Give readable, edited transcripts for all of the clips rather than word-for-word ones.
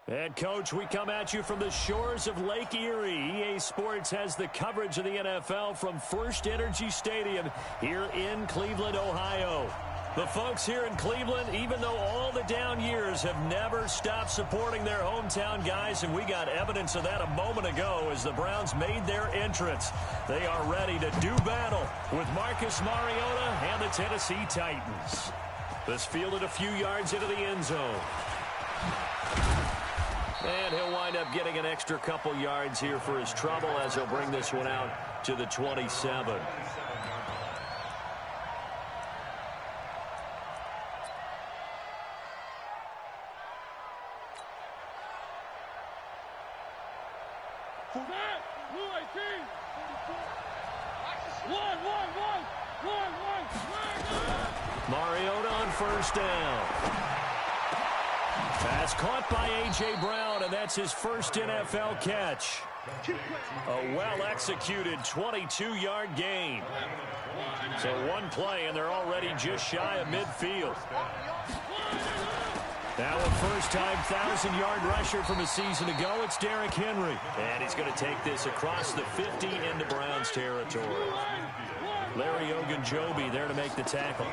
And, Coach, we come at you from the shores of Lake Erie. EA Sports has the coverage of the NFL from First Energy Stadium here in Cleveland, Ohio. The folks here in Cleveland, even though all the down years, have never stopped supporting their hometown guys, and we got evidence of that a moment ago as the Browns made their entrance. They are ready to do battle with Marcus Mariota and the Tennessee Titans. This fielded a few yards into the end zone. And he'll wind up getting an extra couple yards here for his trouble as he'll bring this one out to the 27. Mariota on first down. Pass caught by A.J. Brown, and that's his first NFL catch. A well-executed 22-yard gain. So one play, and they're already just shy of midfield. Now a first-time 1,000-yard rusher from a season ago, it's Derrick Henry. And he's going to take this across the 50 into Browns territory. Larry Ogunjobi there to make the tackle.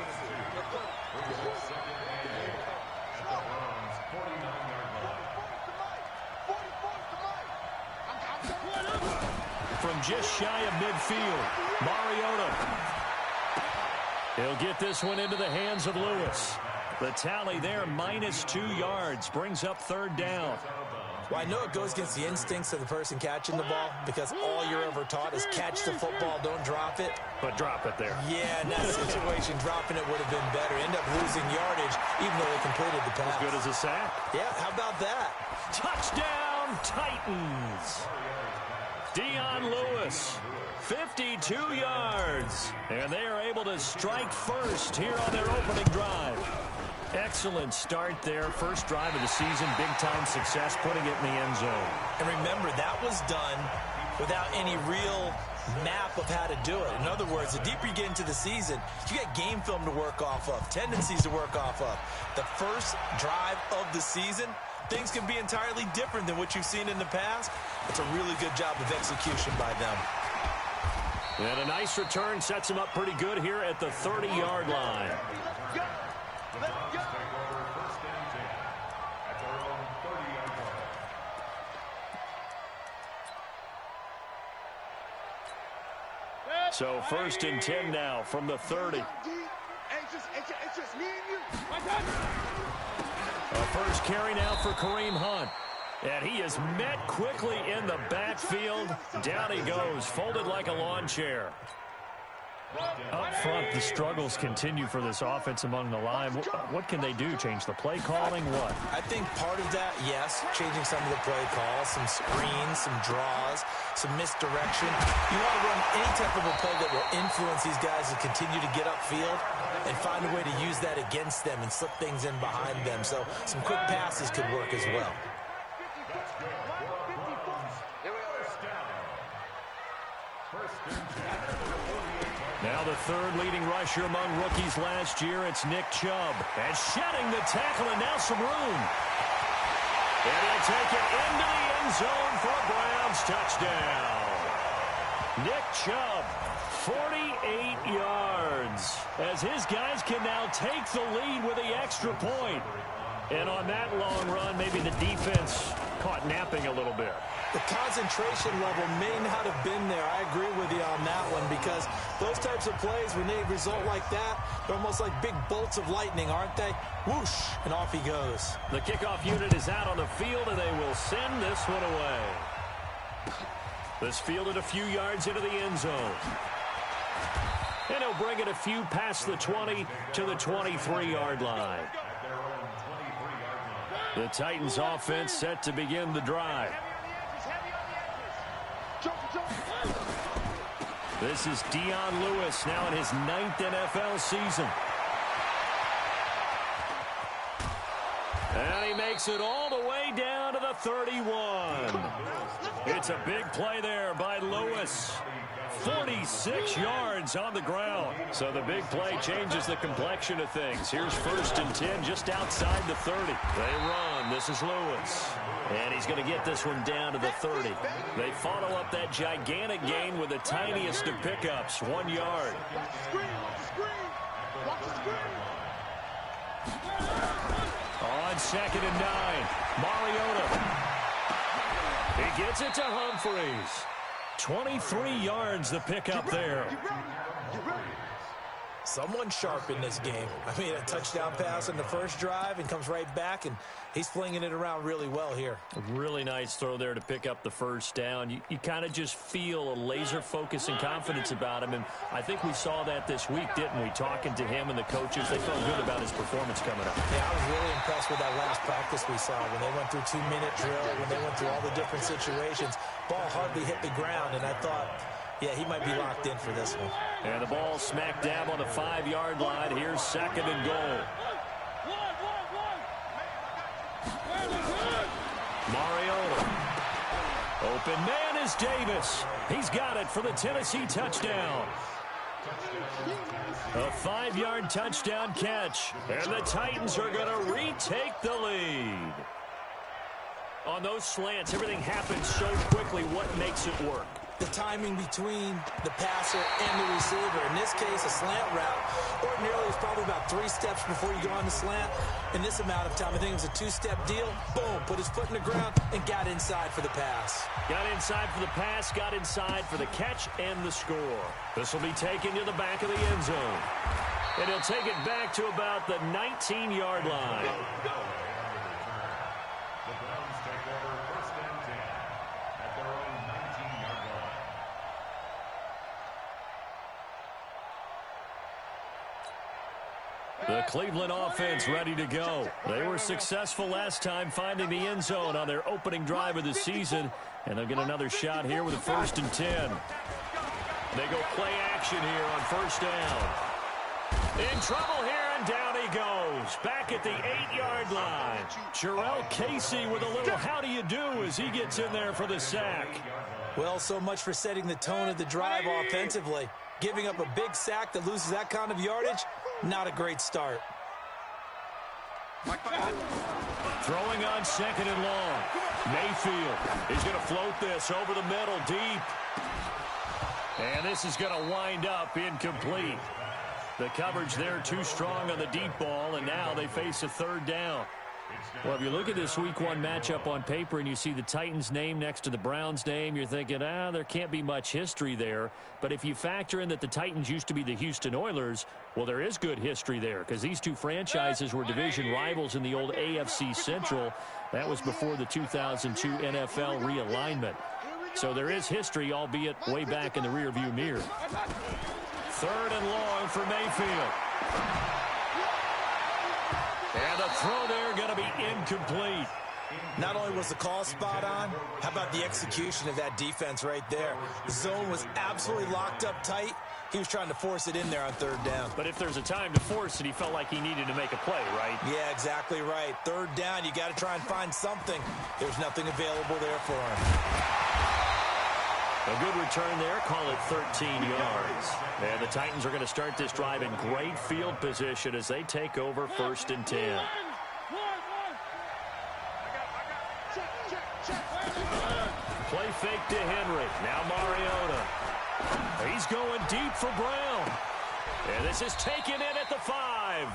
From just shy of midfield, Mariota. He'll get this one into the hands of Lewis. The tally there, -2 yards, brings up third down. Well, I know it goes against the instincts of the person catching the ball because all you're ever taught is catch the football, don't drop it. But drop it there. Yeah, in that situation, dropping it would have been better. End up losing yardage, even though they completed the pass. As good as a sack. Yeah, how about that? Touchdown, Titans. Dion Lewis, 52 yards. And they are able to strike first here on their opening drive. Excellent start there. First drive of the season. Big-time success, putting it in the end zone. And remember, that was done without any real map of how to do it. In other words, the deeper you get into the season, you get game film to work off of, tendencies to work off of. The first drive of the season, things can be entirely different than what you've seen in the past. It's a really good job of execution by them. And a nice return sets him up pretty good here at the 30-yard line. So first and 10 now from the 30. A first carry now for Kareem Hunt. And he is met quickly in the backfield. Down he goes, folded like a lawn chair. Up front, the struggles continue for this offense among the line. What can they do? Change the play calling? What? I think part of that, yes, changing some of the play calls, some screens, some draws, some misdirection. You want to run any type of a play that will influence these guys to continue to get upfield and find a way to use that against them and slip things in behind them. So some quick passes could work as well. Now the third leading rusher among rookies last year, it's Nick Chubb. And shedding the tackle, and now some room. And he'll take it into the end zone for a Browns touchdown. Nick Chubb, 48 yards, as his guys can now take the lead with the extra point. And on that long run, maybe the defense caught napping a little bit. The concentration level may not have been there. I agree with you on that one because those types of plays, when they result like that, they're almost like big bolts of lightning, aren't they? Whoosh, and off he goes. The kickoff unit is out on the field, and they will send this one away. This fielded a few yards into the end zone. And he'll bring it a few past the 20 to the 23-yard line. The Titans offense set to begin the drive. This is Dion Lewis now in his 9th NFL season. And he makes it all the way down to the 31. It's a big play there by Lewis. 46 yards on the ground. So the big play changes the complexion of things. Here's 1st and 10 just outside the 30. They run. This is Lewis. And he's going to get this one down to the 30. They follow up that gigantic gain with the tiniest of pickups, 1 yard. On 2nd and 9, Mariota. He gets it to Humphreys. 23 yards the pickup there. Someone sharp in this game. I mean, a touchdown pass on the first drive and comes right back, and he's flinging it around really well here. A really nice throw there to pick up the first down. You kind of just feel a laser focus and confidence about him, and I think we saw that this week, didn't we? Talking to him and the coaches, they felt good about his performance coming up. Yeah, I was really impressed with that last practice we saw when they went through 2-minute drill, when they went through all the different situations. Ball hardly hit the ground, and I thought, yeah, he might be locked in for this one. And the ball smack dab on the 5-yard line. Here's 2nd and goal. Mariota. Open man is Davis. He's got it for the Tennessee touchdown. A 5-yard touchdown catch. And the Titans are going to retake the lead. On those slants, everything happens so quickly. What makes it work? The timing between the passer and the receiver. In this case, a slant route. Ordinarily, it's probably about 3 steps before you go on the slant. In this amount of time, I think it was a 2-step deal. Boom, put his foot in the ground and got inside for the pass. Got inside for the pass, got inside for the catch and the score. This will be taken to the back of the end zone. And he'll take it back to about the 19-yard line. The Cleveland offense ready to go. They were successful last time finding the end zone on their opening drive of the season. And they'll get another shot here with a 1st and 10. They go play action here on 1st down. In trouble here, and down he goes. Back at the 8-yard line. Jarrell Casey with a little how do you do as he gets in there for the sack. Well, so much for setting the tone of the drive offensively. Giving up a big sack that loses that kind of yardage, not a great start. Throwing on 2nd and long. Mayfield is going to float this over the middle deep. And this is going to wind up incomplete. The coverage there too strong on the deep ball, and now they face a 3rd down. Well, if you look at this Week 1 matchup on paper and you see the Titans' name next to the Browns' name, you're thinking, there can't be much history there. But if you factor in that the Titans used to be the Houston Oilers, well, there is good history there because these two franchises were division rivals in the old AFC Central. That was before the 2002 NFL realignment. So there is history, albeit way back in the rearview mirror. 3rd and long for Mayfield. And the throw there going to be incomplete. Not only was the call spot on, how about the execution of that defense right there? The zone was absolutely locked up tight. He was trying to force it in there on 3rd down. But if there's a time to force it, he felt like he needed to make a play, right? Yeah, exactly right. 3rd down, you got to try and find something. There's nothing available there for him. A good return there, call it 13 yards. And the Titans are going to start this drive in great field position as they take over 1st and 10. Play fake to Henry. Now Mariota. He's going deep for Brown. And this is taken in at the 5.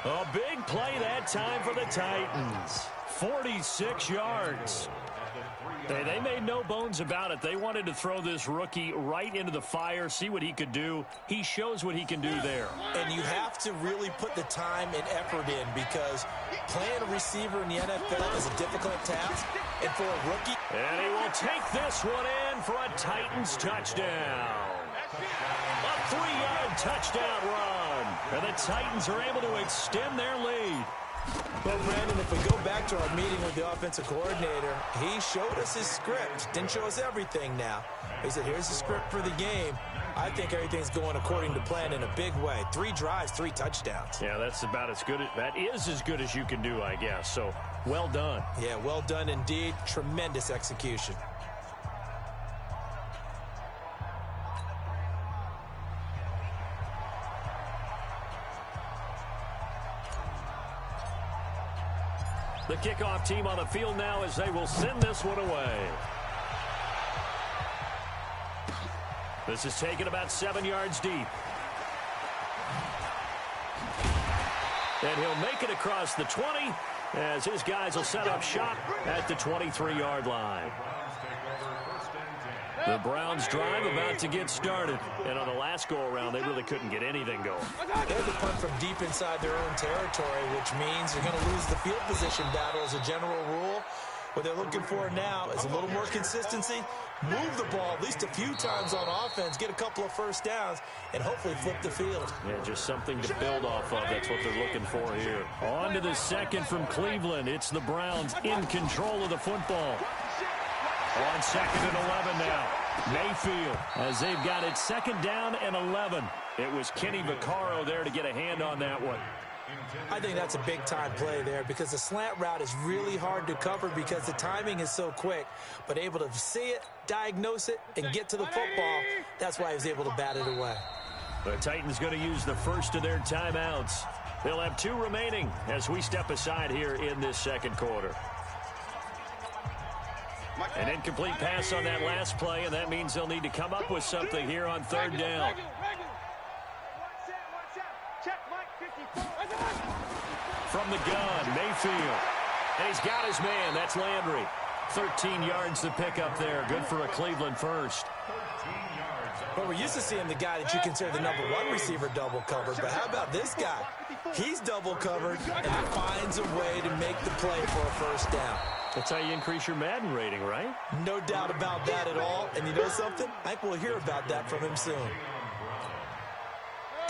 A big play that time for the Titans. 46 yards. They made no bones about it. They wanted to throw this rookie right into the fire, see what he could do. He shows what he can do there. And you have to really put the time and effort in because playing a receiver in the NFL is a difficult task. And for a rookie... And he will take this one in for a Titans touchdown. A 3-yard touchdown run. And the Titans are able to extend their lead. Well, Brandon, if we go back to our meeting with the offensive coordinator, he showed us his script. Didn't show us everything now. He said, here's the script for the game. I think everything's going according to plan in a big way. 3 drives, 3 touchdowns. Yeah, that's about as good. That is as good as you can do, I guess. So Well done. Yeah, well done indeed. Tremendous execution. The kickoff team on the field now as they will send this one away. This is taken about 7 yards deep. And he'll make it across the 20 as his guys will set up shop at the 23-yard line. The Browns drive about to get started. And on the last go-around, they really couldn't get anything going. They had to punt from deep inside their own territory, which means they're going to lose the field position battle as a general rule. What they're looking for now is a little more consistency, move the ball at least a few times on offense, get a couple of first downs, and hopefully flip the field. Yeah, just something to build off of. That's what they're looking for here. On to the second from Cleveland. It's the Browns in control of the football. On second and 11 now. Mayfield, as they've got it second down and 11. It was Kenny Vaccaro there to get a hand on that one. I think that's a big-time play there because the slant route is really hard to cover because the timing is so quick. But able to see it, diagnose it, and get to the football, that's why he was able to bat it away. The Titans going to use the first of their timeouts. They'll have 2 remaining as we step aside here in this second quarter. An incomplete pass on that last play, and that means they'll need to come up with something here on third down. From the gun, Mayfield. And he's got his man. That's Landry. 13 yards to pick up there. Good for a Cleveland first. But we're used to seeing the guy that you consider the #1 receiver double covered. But how about this guy? He's double covered and finds a way to make the play for a first down. That's how you increase your Madden rating, right? No doubt about that at all. And you know something? I think we'll hear about that from him soon.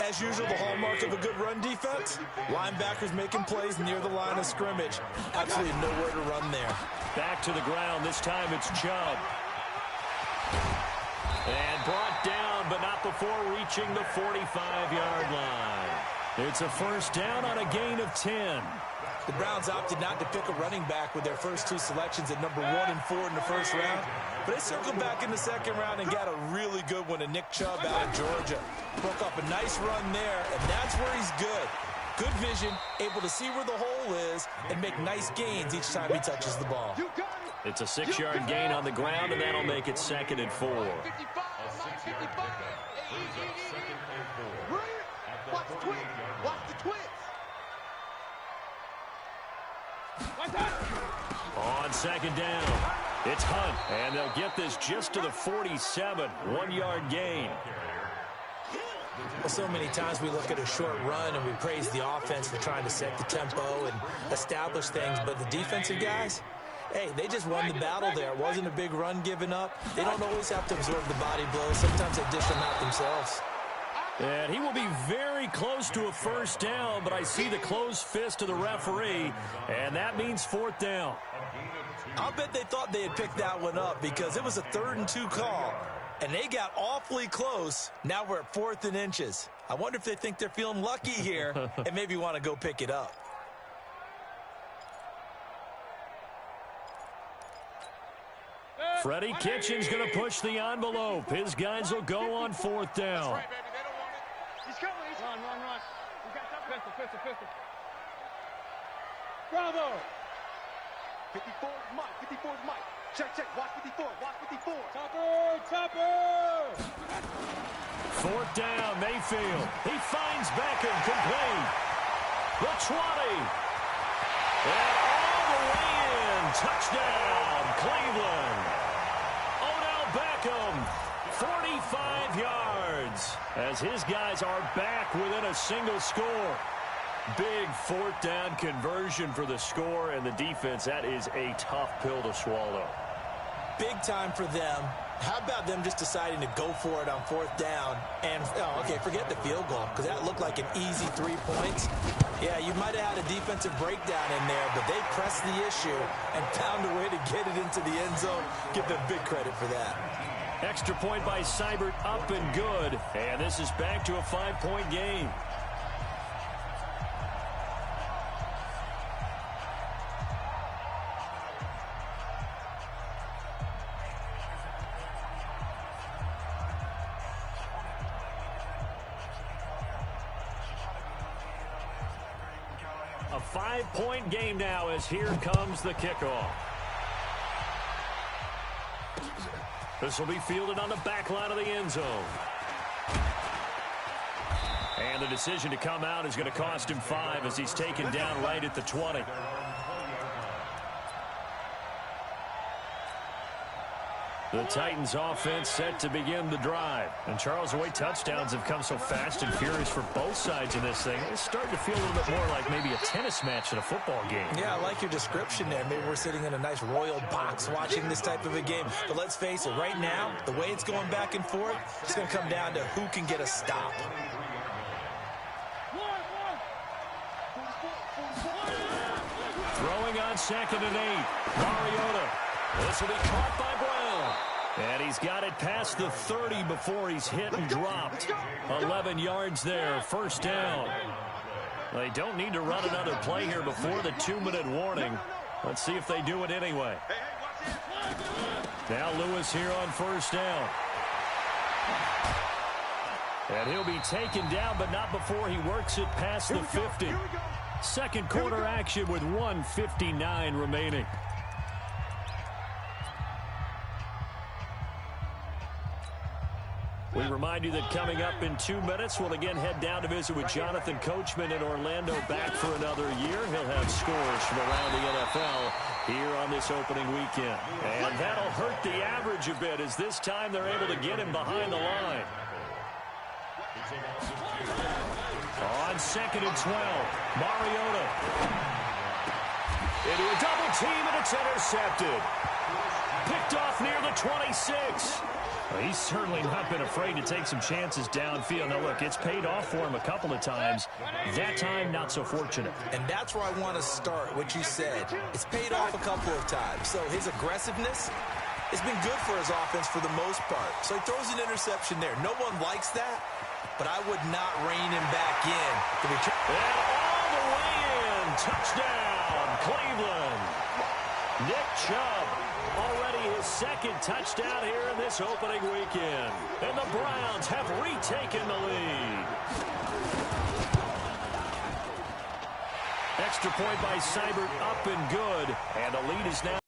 As usual, the hallmark of a good run defense, linebackers making plays near the line of scrimmage. Absolutely nowhere to run there. Back to the ground. This time it's Chubb. And brought down, but not before reaching the 45-yard line. It's a first down on a gain of 10. The Browns opted not to pick a running back with their first 2 selections at number 1 and 4 in the first round. But they circled back in the second round and got a really good one to Nick Chubb out of Georgia. Broke up a nice run there, and that's where he's good. Good vision, able to see where the hole is, and make nice gains each time he touches the ball. It's a 6-yard gain on the ground, and that'll make it second and 4. Watch the twins. Watch the twins. On second down, it's Hunt, and they'll get this just to the 47, 1-yard gain. Well, so many times we look at a short run and we praise the offense for trying to set the tempo and establish things, but the defensive guys, hey, they just won the battle there. It wasn't a big run given up. They don't always have to absorb the body blows. Sometimes they dish them out themselves. And he will be very close to a first down, but I see the closed fist of the referee, and that means 4th down. I'll bet they thought they had picked that one up because it was a 3rd and 2 call, and they got awfully close. Now we're at 4th and inches. I wonder if they think they're feeling lucky here and maybe want to go pick it up. Freddie Kitchens going to push the envelope. His guys will go on 4th down. He's coming. Run. We got something. Pistol. Bravo. 54 is Mike. Check. Watch 54. Topper. 4th down, Mayfield. He finds Beckham, complete. The 20. And all the way in. Touchdown, Cleveland. Odell Beckham, 45 yards. As his guys are back within a single score. Big 4th down conversion for the score, and the defense, that is a tough pill to swallow. Big time for them. How about them just deciding to go for it on 4th down? And, forget the field goal, because that looked like an easy 3 points. Yeah, you might have had a defensive breakdown in there, but they pressed the issue and found a way to get it into the end zone. Give them big credit for that. Extra point by Seibert, up and good. And this is back to a 5-point game. A 5-point game now as here comes the kickoff. This will be fielded on the back line of the end zone. And the decision to come out is going to cost him 5 as he's taken down right at the 20. The Titans offense set to begin the drive. And Charles, the way touchdowns have come so fast and furious for both sides in this thing, it's starting to feel a little bit more like maybe a tennis match in a football game. Yeah, I like your description there. Maybe we're sitting in a nice royal box watching this type of a game. But let's face it, right now, the way it's going back and forth, it's going to come down to who can get a stop. Throwing on 2nd and 8. Mariota. This will be caught by Brown. And he's got it past the 30 before he's hit and dropped. 11 yards there, first down. They don't need to run another play here before the 2-minute warning. Let's see if they do it anyway. Now Lewis here on first down. And he'll be taken down, but not before he works it past the 50. Second quarter action with 1:59 remaining. We remind you that coming up in 2 minutes, we'll again head down to visit with Jonathan Coachman in Orlando, back for another year. He'll have scores from around the NFL here on this opening weekend. And that'll hurt the average a bit as this time they're able to get him behind the line. On 2nd and 12, Mariota. Into a double team, and it's intercepted. Picked off near the 26. Well, he's certainly not been afraid to take some chances downfield. Now, look, it's paid off for him a couple of times. That time, not so fortunate. And that's where I want to start, what you said. It's paid off a couple of times. So his aggressiveness has been good for his offense for the most part. So he throws an interception there. No one likes that, but I would not rein him back in. And all the way in. Touchdown, Cleveland. Nick Chubb. Already his second touchdown here in this opening weekend. And the Browns have retaken the lead. Extra point by Seibert, up and good. And the lead is now.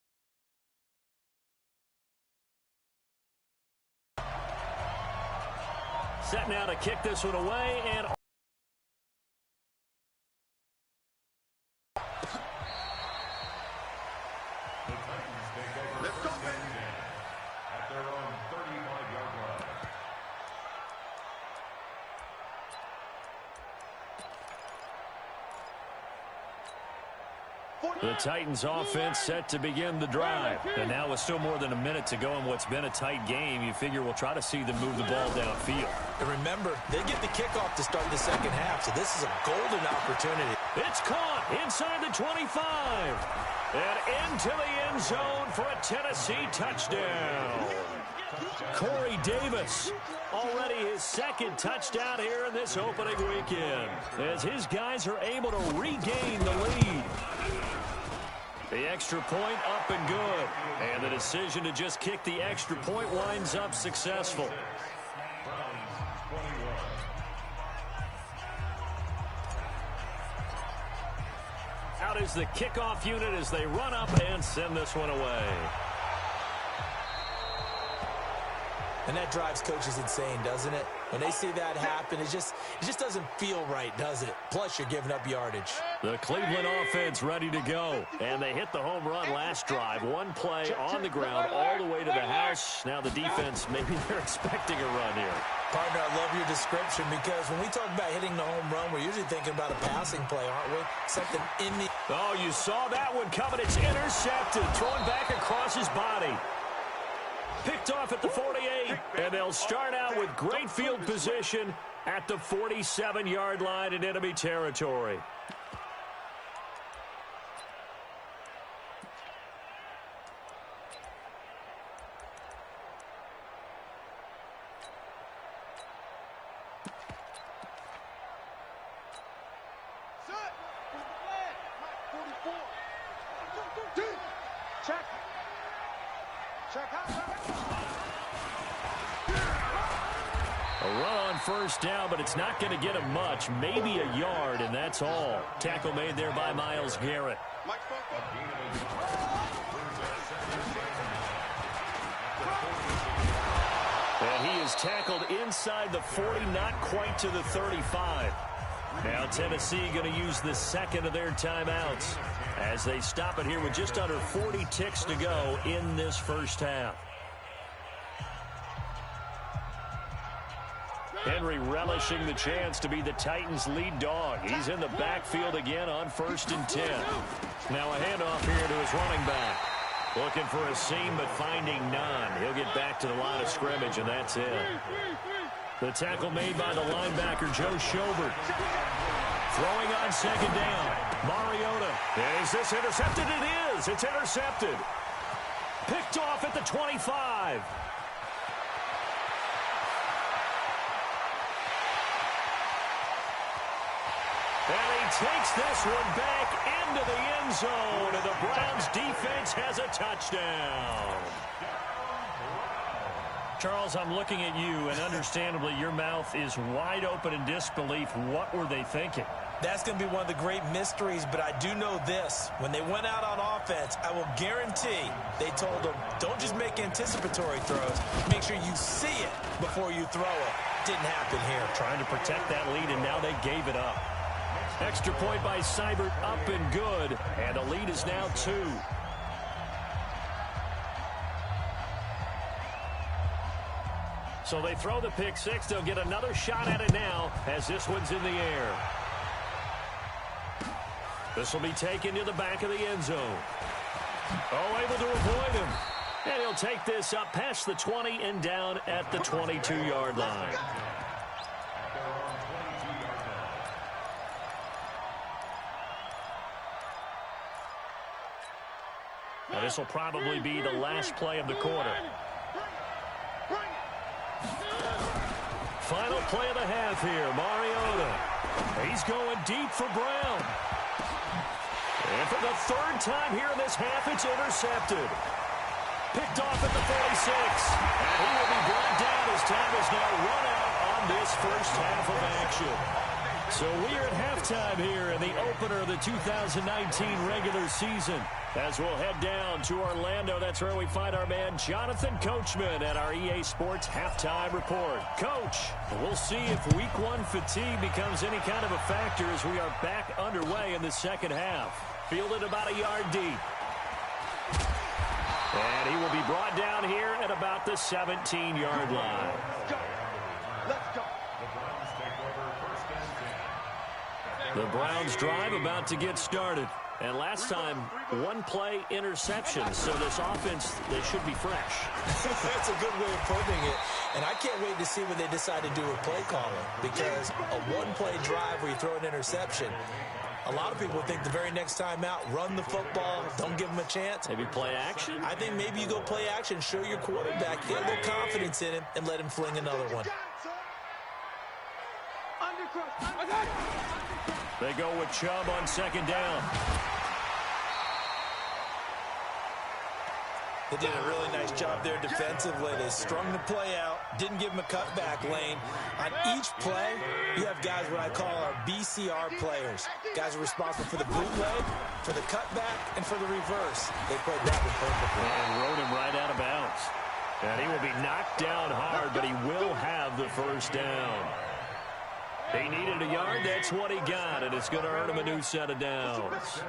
Set now to kick this one away. And the Titans offense set to begin the drive. And now with still more than a minute to go in what's been a tight game, you figure we'll try to see them move the ball downfield. And remember, they get the kickoff to start the second half, so this is a golden opportunity. It's caught inside the 25. And into the end zone for a Tennessee touchdown. Corey Davis, already his second touchdown here in this opening weekend, as his guys are able to regain the lead. The extra point up and good. And the decision to just kick the extra point winds up successful. Out is the kickoff unit as they run up and send this one away. And that drives coaches insane, doesn't it? When they see that happen, it just doesn't feel right, does it? Plus, you're giving up yardage. The Cleveland offense ready to go. And they hit the home run last drive. One play on the ground all the way to the house. Now the defense, maybe they're expecting a run here. Partner, I love your description because when we talk about hitting the home run, we're usually thinking about a passing play, aren't we? Something in the... Oh, you saw that one coming. It's intercepted. Thrown back across his body. Picked off at the 48, and they'll start out with great field position at the 47-yard line in enemy territory. A run on first down, but it's not going to get him much. Maybe a yard, and that's all. Tackle made there by Myles Garrett. And he is tackled inside the 40, not quite to the 35. Now Tennessee going to use the second of their timeouts as they stop it here with just under 40 ticks to go in this first half. Henry relishing the chance to be the Titans' lead dog. He's in the backfield again on 1st and 10. Now a handoff here to his running back. Looking for a seam, but finding none. He'll get back to the line of scrimmage, and that's it. The tackle made by the linebacker, Joe Schobert. Throwing on 2nd down. Mariota. Is this intercepted? It is. It's intercepted. Picked off at the 25. And he takes this one back into the end zone, and the Browns defense has a touchdown. Charles, I'm looking at you, and understandably your mouth is wide open in disbelief. What were they thinking? That's going to be one of the great mysteries, but I do know this. When they went out on offense, I will guarantee they told them, don't just make anticipatory throws. Make sure you see it before you throw it. Didn't happen here. Trying to protect that lead, and now they gave it up. Extra point by Seibert, up and good, and the lead is now 2. So they throw the pick six. They'll get another shot at it now as this one's in the air. This will be taken to the back of the end zone. Oh, able to avoid him. And he'll take this up past the 20 and down at the 22-yard line. Now this will probably be the last play of the quarter. Final play of the half here. Mariota. He's going deep for Brown. And for the 3rd time here in this half, it's intercepted. Picked off at the 46. And he will be brought down as time is now run out on this first half of action. So we are at halftime here in the opener of the 2019 regular season. As we'll head down to Orlando, that's where we find our man Jonathan Coachman at our EA Sports Halftime Report. Coach, we'll see if Week 1 fatigue becomes any kind of a factor as we are back underway in the second half. Fielded about a yard deep. And he will be brought down here at about the 17-yard line. Let's go. The Browns drive about to get started. And last time, 1-play interception. So this offense, they should be fresh. That's a good way of putting it. And I can't wait to see what they decide to do with play calling. Because a 1-play drive where you throw an interception, a lot of people think the very next time out, run the football, don't give them a chance. Maybe play action? I think maybe you go play action, show your quarterback, get a little confidence in him, and let him fling another one. They go with Chubb on 2nd down. They did a really nice job there defensively. They strung the play out, didn't give him a cutback lane. On each play, you have guys what I call our BCR players. Guys are responsible for the bootleg, for the cutback, and for the reverse. They played that one perfectly. And rode him right out of bounds. And he will be knocked down hard, but he will have the first down. He needed a yard. That's what he got, and it's going to earn him a new set of downs.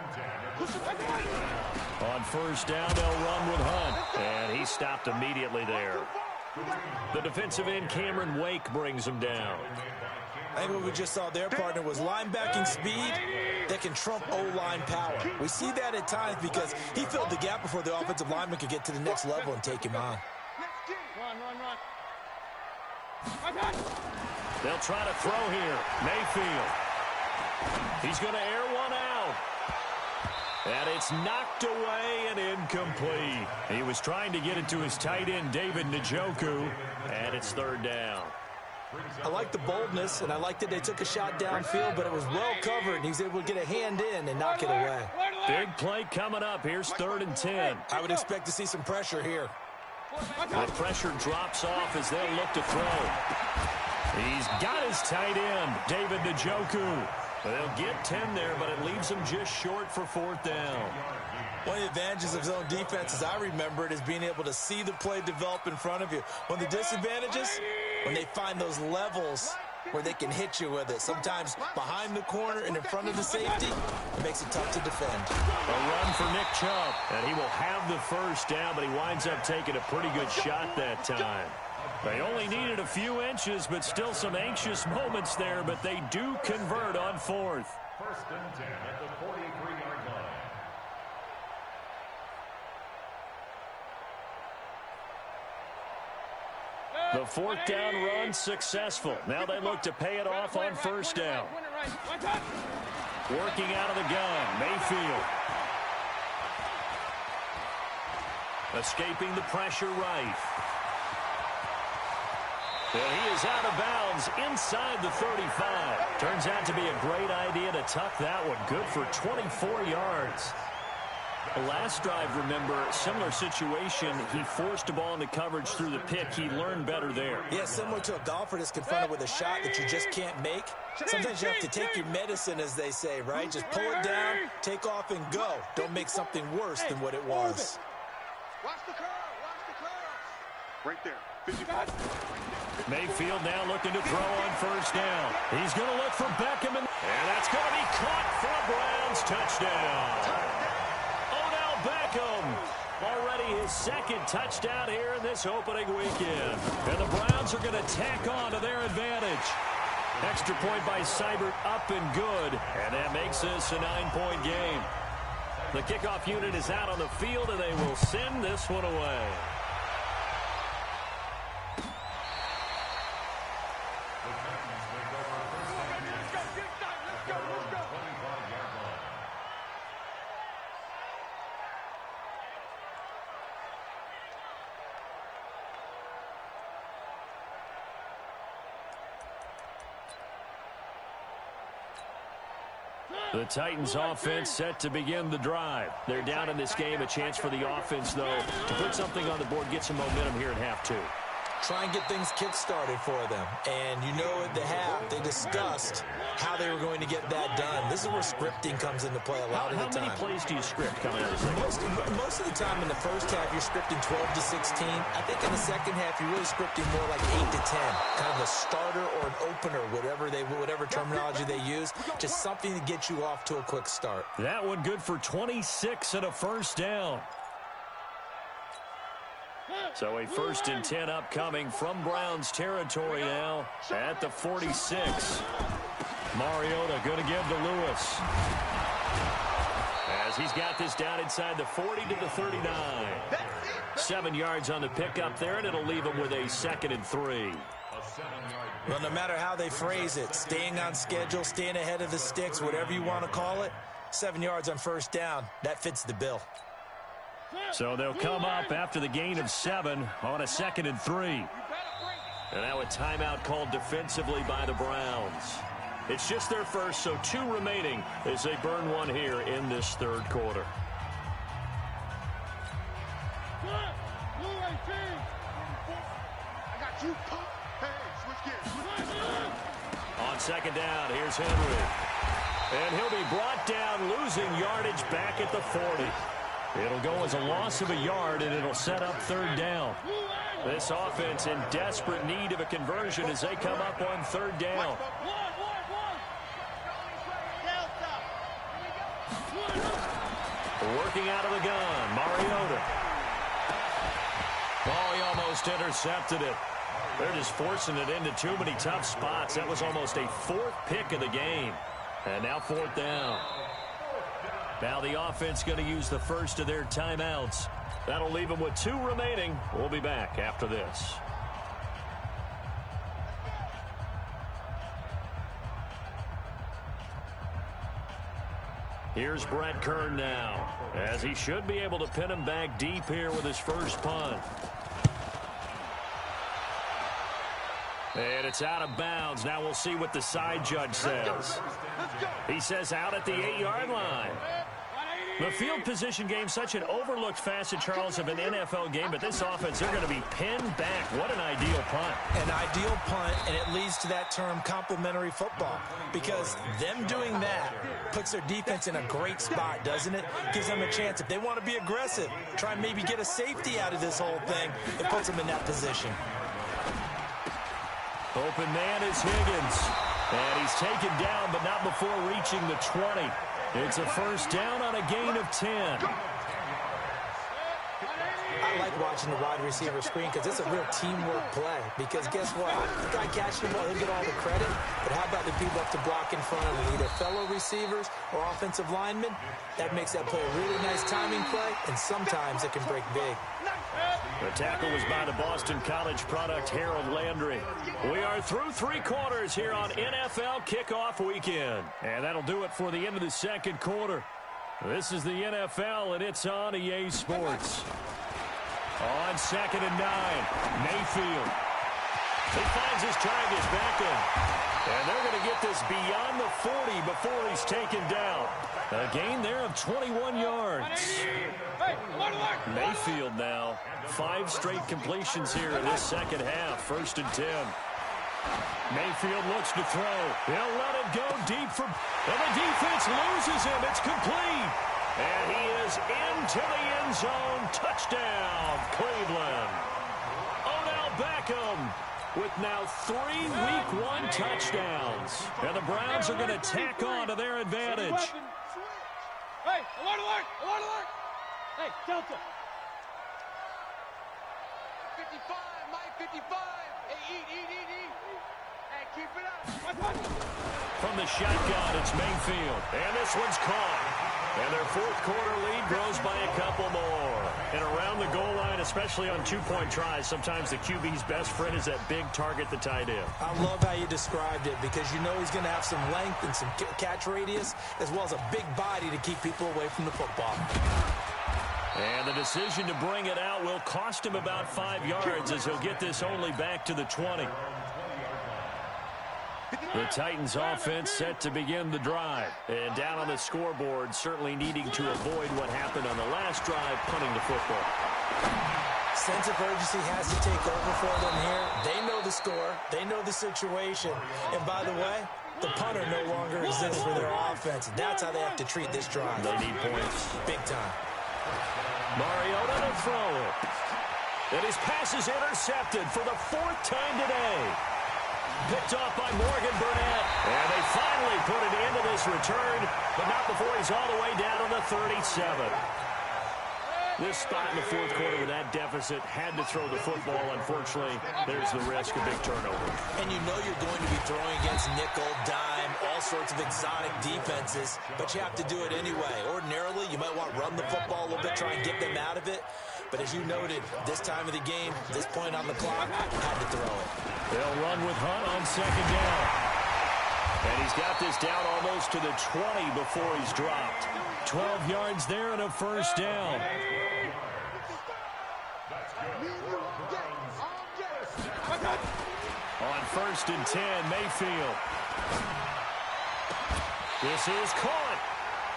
On 1st down, they'll run with Hunt, and he stopped immediately there. The defensive end, Cameron Wake, brings him down. I think what we just saw there, partner, was linebacking speed that can trump O-line power. We see that at times because he filled the gap before the offensive lineman could get to the next level and take him on. Run. They'll try to throw here. Mayfield. He's going to air one out. And it's knocked away and incomplete. He was trying to get it to his tight end, David Njoku, and it's 3rd down. I like the boldness, and I like that they took a shot downfield, but it was well covered, and he was able to get a hand in and knock it away. Big play coming up. Here's 3rd and 10. I would expect to see some pressure here. The pressure drops off as they'll look to throw. He's got his tight end, David Njoku. They'll get 10 there, but it leaves them just short for 4th down. One of the advantages of zone defense, as I remember it, is being able to see the play develop in front of you. One of the disadvantages, when they find those levels where they can hit you with it. Sometimes behind the corner and in front of the safety, it makes it tough to defend. A run for Nick Chubb, and he will have the 1st down, but he winds up taking a pretty good shot that time. They only needed a few inches, but still some anxious moments there, but they do convert on 4th. 1st and 10 at the 43-yard line. The 4th down run successful. Now they look to pay it off on 1st down. Working out of the gun, Mayfield. Escaping the pressure right. And he is out of bounds inside the 35. Turns out to be a great idea to tuck that one. Good for 24 yards. The last drive, remember, similar situation. He forced a ball into coverage through the pick. He learned better there. Yeah, similar to a golfer that's confronted with a shot that you just can't make. Sometimes you have to take your medicine, as they say, right? Just pull it down, take off, and go. Don't make something worse than what it was. Watch the curve. Watch the curve. Right there. 55. Mayfield now looking to throw on 1st down. He's going to look for Beckham, and that's going to be caught for a Browns touchdown. Odell Beckham, already his 2nd touchdown here in this opening weekend. And the Browns are going to tack on to their advantage. Extra point by Seibert, up and good, and that makes this a 9-point game. The kickoff unit is out on the field, and they will send this one away. The Titans offense set to begin the drive. They're down in this game. A chance for the offense, though, to put something on the board, get some momentum here in half 2. Try and get things kick-started for them. And you know at the half, they discussed how they were going to get that done. This is where scripting comes into play a lot of the time. How many plays do you script coming out of this thing? Most of the time in the first half, you're scripting 12 to 16. I think in the second half, you're really scripting more like 8 to 10. Kind of a starter or an opener, whatever terminology they use. Just something to get you off to a quick start. That one good for 26 and a 1st down. So a 1st and 10 upcoming from Browns territory now at the 46. Mariota going to give to Lewis. As he's got this down inside the 40 to the 39. 7 yards on the pickup there, and it'll leave him with a 2nd and 3. Well, no matter how they phrase it, staying on schedule, staying ahead of the sticks, whatever you want to call it, 7 yards on 1st down, that fits the bill. So they'll come up after the gain of 7 on a 2nd and 3. And now a timeout called defensively by the Browns. It's just their first, so 2 remaining as they burn one here in this 3rd quarter. I got you, pop. Hey, switch gears. On 2nd down, here's Henry. And he'll be brought down, losing yardage back at the 40. It'll go as a loss of a yard, and it'll set up 3rd down. This offense in desperate need of a conversion as they come up on 3rd down. Working out of the gun, Mariota. Oh, he almost intercepted it. They're just forcing it into too many tough spots. That was almost a 4th pick of the game. And now 4th down. Now the offense going to use the first of their timeouts. That'll leave them with 2 remaining. We'll be back after this. Here's Brett Kern now, as he should be able to pin him back deep here with his first punt. And it's out of bounds. Now we'll see what the side judge says. He says out at the 8-yard line. The field position game, such an overlooked facet, Charles, of an NFL game, but this offense, they're going to be pinned back. What an ideal punt. An ideal punt, and it leads to that term complementary football, because them doing that puts their defense in a great spot, doesn't it? Gives them a chance. If they want to be aggressive, try and maybe get a safety out of this whole thing, it puts them in that position. Open man is Higgins, and he's taken down, but not before reaching the 20. It's a first down on a gain of 10. I like watching the wide receiver screen because it's a real teamwork play. Because guess what? The guy catching the ball, he'll get all the credit. But how about the people up to block in front of him? Either fellow receivers or offensive linemen. That makes that play a really nice timing play, and sometimes it can break big. The tackle was by the Boston College product, Harold Landry. We are through 3 quarters here on NFL Kickoff Weekend. And that'll do it for the end of the second quarter. This is the NFL, and it's on EA Sports. On 2nd and 9, Mayfield. He finds his targets back in. And they're going to get this beyond the 40 before he's taken down. A gain there of 21 yards. Mayfield now, 5 straight completions here in this second half. 1st and 10. Mayfield looks to throw. He'll let it go deep for... And the defense loses him. It's complete. And he is into the end zone. Touchdown, Cleveland. Odell Beckham with now 3 Week 1 touchdowns. And the Browns are going to tack on to their advantage. Hey, alert, alert, alert, alert. Hey, Delta. 55, Mike, 55. Hey, eat. Hey, keep it up. From the shotgun, it's Mayfield. And this one's caught. And their 4th quarter lead grows by a couple more. And around the goal line, especially on 2-point tries, sometimes the QB's best friend is that big target, the tight end. I love how you described it, because you know he's going to have some length and some catch radius, as well as a big body to keep people away from the football. And the decision to bring it out will cost him about 5 yards, as he'll get this only back to the 20. The Titans offense set to begin the drive. And down on the scoreboard, certainly needing to avoid what happened on the last drive, punting the football. Sense of urgency has to take over for them here. They know the score. They know the situation. And by the way, the punter no longer exists for their offense. That's how they have to treat this drive. They need points. Big time. Mariota to throw it. And his pass is intercepted for the 4th time today. Picked off by Morgan Burnett. And they finally put an end to this return, but not before he's all the way down on the 37. This spot in the 4th quarter with that deficit, had to throw the football. Unfortunately, there's the risk of big turnover. And you know you're going to be throwing against nickel, dime, all sorts of exotic defenses, but you have to do it anyway. Ordinarily, you might want to run the football a little bit, try and get them out of it. But as you noted, this time of the game, this point on the clock, had to throw it. They'll run with Hunt on 2nd down. And he's got this down almost to the 20 before he's dropped. 12 yards there and a first down. On 1st and 10, Mayfield. This is caught.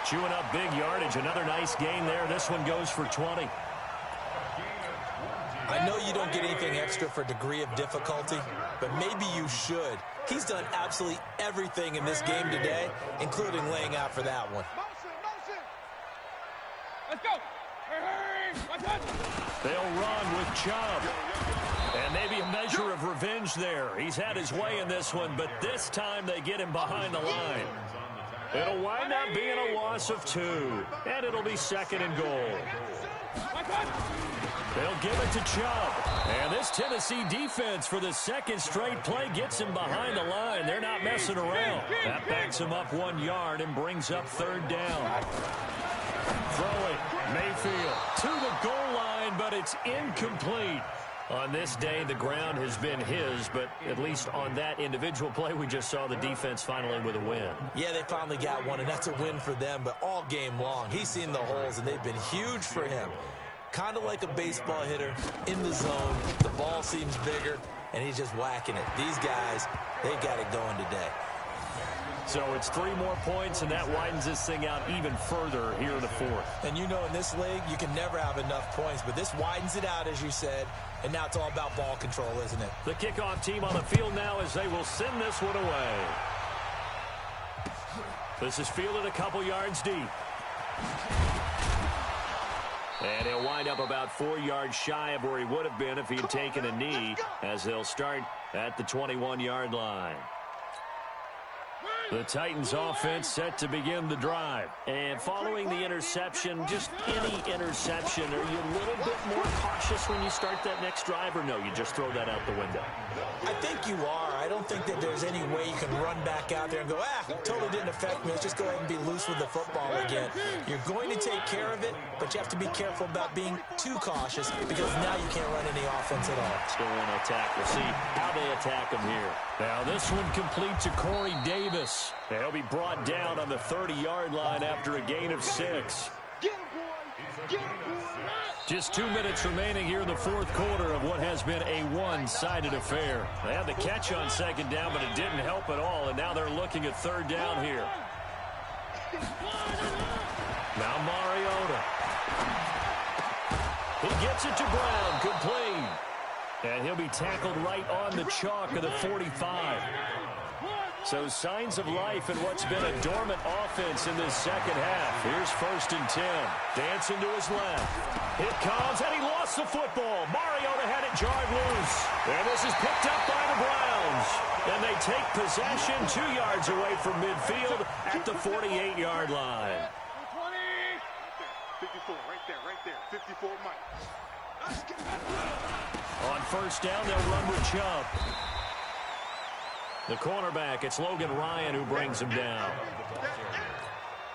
Chewing up big yardage. Another nice gain there. This one goes for 20. I know you don't get anything extra for degree of difficulty, but maybe you should. He's done absolutely everything in this game today, including laying out for that one. Motion. Let's go. Hurry. They'll run with Chubb. And maybe a measure of revenge there. He's had his way in this one, but this time they get him behind the line. It'll wind up being a loss of 2, and it'll be 2nd and goal. They'll give it to Chubb. And this Tennessee defense for the 2nd straight play gets him behind the line. They're not messing around. That backs him up 1 yard and brings up 3rd down. Throwing, Mayfield to the goal line, but it's incomplete. On this day, the ground has been his, but at least on that individual play, we just saw the defense finally with a win. Yeah, they finally got one, and that's a win for them, but all game long, he's seen the holes, and they've been huge for him. Kind of like a baseball hitter in the zone. The ball seems bigger, and he's just whacking it. These guys, they got it going today. So it's 3 more points, and that widens this thing out even further here in the fourth. And you know in this league, you can never have enough points, but this widens it out, as you said, and now it's all about ball control, isn't it? The kickoff team on the field now as they will send this one away. This is fielded a couple yards deep. And he'll wind up about 4 yards shy of where he would have been if he had taken a knee, as they'll start at the 21-yard line. The Titans offense set to begin the drive. And following the interception, just any interception, are you a little bit more cautious when you start that next drive, or no, you just throw that out the window? I think you are. I don't think that there's any way you can run back out there and go, totally didn't affect me. Let's just go ahead and be loose with the football again. You're going to take care of it, but you have to be careful about being too cautious because now you can't run any offense at all. Still in attack. We'll see how they attack him here. Now this one complete to Corey Davis. He'll be brought down on the 30-yard line after a gain of 6. Get him, boy! Get him, boy! Just 2 minutes remaining here in the fourth quarter of what has been a one-sided affair. They had the catch on second down, but it didn't help at all, and now they're looking at third down here. Now Mariota. He gets it to Brown, complete. And he'll be tackled right on the chalk of the 45. So signs of life in what's been a dormant offense in this second half. Here's 1st and 10. Dancing to his left. It comes, and he lost the football. Mariota had it jarred loose. And this is picked up by the Browns. And they take possession 2 yards away from midfield at the 48-yard line. 54, right there. 54, Mike. On 1st down, they'll run with Chubb. The cornerback, it's Logan Ryan who brings him down.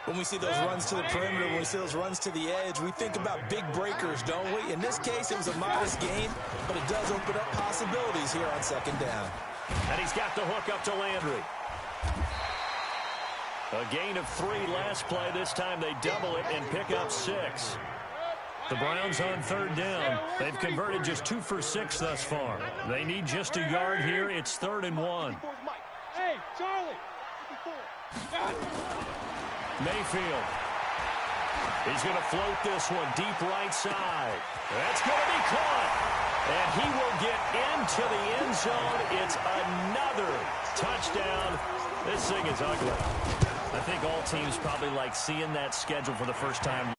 When we see those runs to the perimeter, when we see those runs to the edge, we think about big breakers, don't we? In this case, it was a modest gain, but it does open up possibilities here on 2nd down. And he's got the hook up to Landry. A gain of 3 last play. This time they double it and pick up 6. The Browns on 3rd down. They've converted just 2 for 6 thus far. They need just a yard here. It's 3rd and 1. Hey, Charlie! Mayfield. He's going to float this one deep right side. That's going to be caught. And he will get into the end zone. It's another touchdown. This thing is ugly. I think all teams probably like seeing that schedule for the first time